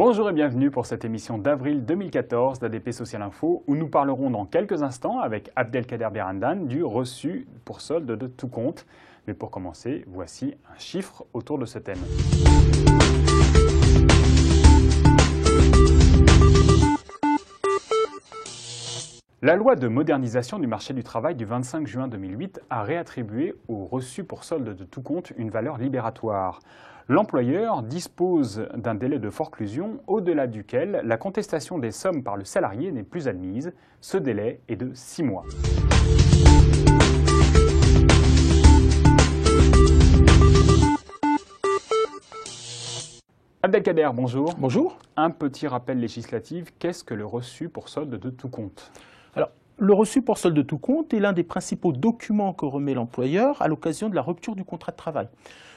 Bonjour et bienvenue pour cette émission d'avril 2014 d'ADP Social Info où nous parlerons dans quelques instants avec Abdelkader Berandan du reçu pour solde de tout compte. Mais pour commencer, voici un chiffre autour de ce thème. La loi de modernisation du marché du travail du 25 juin 2008 a réattribué au reçu pour solde de tout compte une valeur libératoire. L'employeur dispose d'un délai de forclusion au-delà duquel la contestation des sommes par le salarié n'est plus admise. Ce délai est de 6 mois. Abdelkader, bonjour. Bonjour. Un petit rappel législatif, qu'est-ce que le reçu pour solde de tout compte ? Alors, le reçu pour solde de tout compte est l'un des principaux documents que remet l'employeur à l'occasion de la rupture du contrat de travail.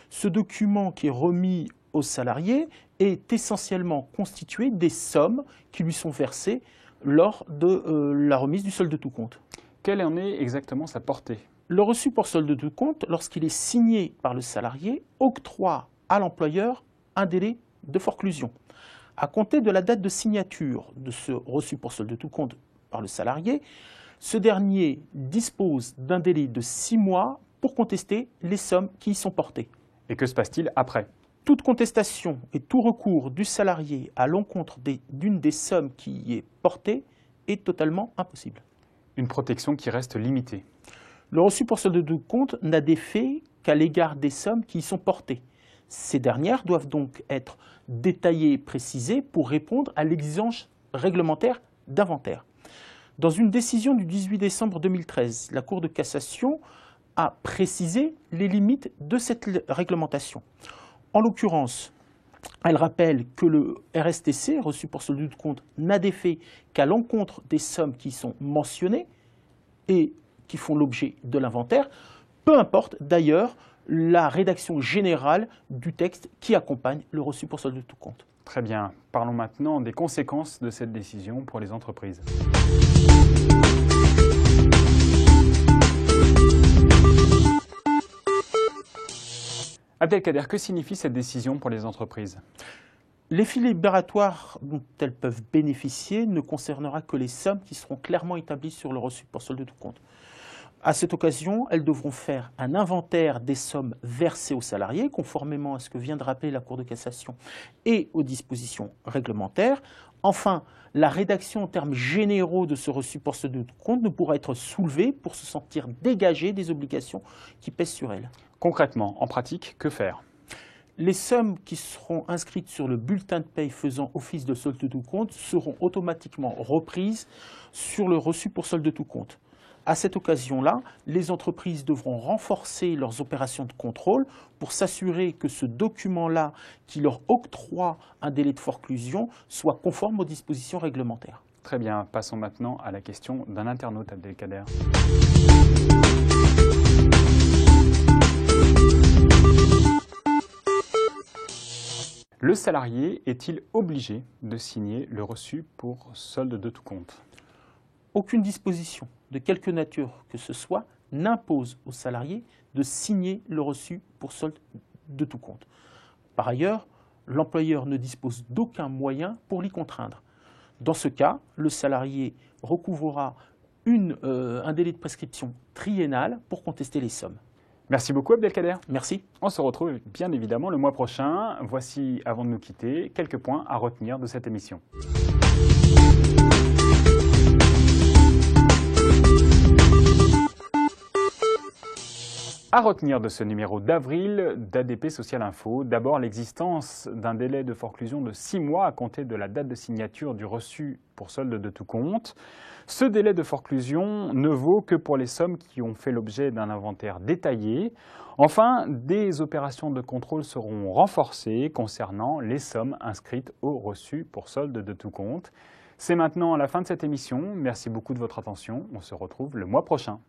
Ce document qui est remis aux salariés est essentiellement constitué des sommes qui lui sont versées lors de la remise du solde de tout compte. Quelle en est exactement sa portée ? Le reçu pour solde de tout compte, lorsqu'il est signé par le salarié, octroie à l'employeur un délai de forclusion. À compter de la date de signature de ce reçu pour solde de tout compte par le salarié, ce dernier dispose d'un délai de 6 mois pour contester les sommes qui y sont portées. Et que se passe-t-il après ? Toute contestation et tout recours du salarié à l'encontre d'une des sommes qui y est portée est totalement impossible. Une protection qui reste limitée. Le reçu pour solde de tout compte n'a d'effet qu'à l'égard des sommes qui y sont portées. Ces dernières doivent donc être détaillées et précisées pour répondre à l'exigence réglementaire d'inventaire. Dans une décision du 18 décembre 2013, la Cour de cassation a précisé les limites de cette réglementation. En l'occurrence, elle rappelle que le RSTC, reçu pour solde de tout compte, n'a d'effet qu'à l'encontre des sommes qui sont mentionnées et qui font l'objet de l'inventaire, peu importe d'ailleurs la rédaction générale du texte qui accompagne le reçu pour solde de tout compte. Très bien. Parlons maintenant des conséquences de cette décision pour les entreprises. Abdelkader, que signifie cette décision pour les entreprises ? L'effet libératoire dont elles peuvent bénéficier ne concernera que les sommes qui seront clairement établies sur le reçu pour solde de tout compte. À cette occasion, elles devront faire un inventaire des sommes versées aux salariés, conformément à ce que vient de rappeler la Cour de cassation et aux dispositions réglementaires. Enfin, la rédaction en termes généraux de ce reçu pour solde de tout compte ne pourra être soulevée pour se sentir dégagée des obligations qui pèsent sur elles. Concrètement, en pratique, que faire ? Les sommes qui seront inscrites sur le bulletin de paie faisant office de solde de tout compte seront automatiquement reprises sur le reçu pour solde de tout compte. À cette occasion-là, les entreprises devront renforcer leurs opérations de contrôle pour s'assurer que ce document-là, qui leur octroie un délai de forclusion, soit conforme aux dispositions réglementaires. Très bien, passons maintenant à la question d'un internaute, Abdelkader. Le salarié est-il obligé de signer le reçu pour solde de tout compte ? Aucune disposition, de quelque nature que ce soit, n'impose au salarié de signer le reçu pour solde de tout compte. Par ailleurs, l'employeur ne dispose d'aucun moyen pour l'y contraindre. Dans ce cas, le salarié recouvrera un délai de prescription triennal pour contester les sommes. Merci beaucoup Abdelkader. Merci. On se retrouve bien évidemment le mois prochain. Voici, avant de nous quitter, quelques points à retenir de cette émission. À retenir de ce numéro d'avril d'ADP Social Info, d'abord l'existence d'un délai de forclusion de 6 mois à compter de la date de signature du reçu pour solde de tout compte. Ce délai de forclusion ne vaut que pour les sommes qui ont fait l'objet d'un inventaire détaillé. Enfin, des opérations de contrôle seront renforcées concernant les sommes inscrites au reçu pour solde de tout compte. C'est maintenant la fin de cette émission. Merci beaucoup de votre attention. On se retrouve le mois prochain.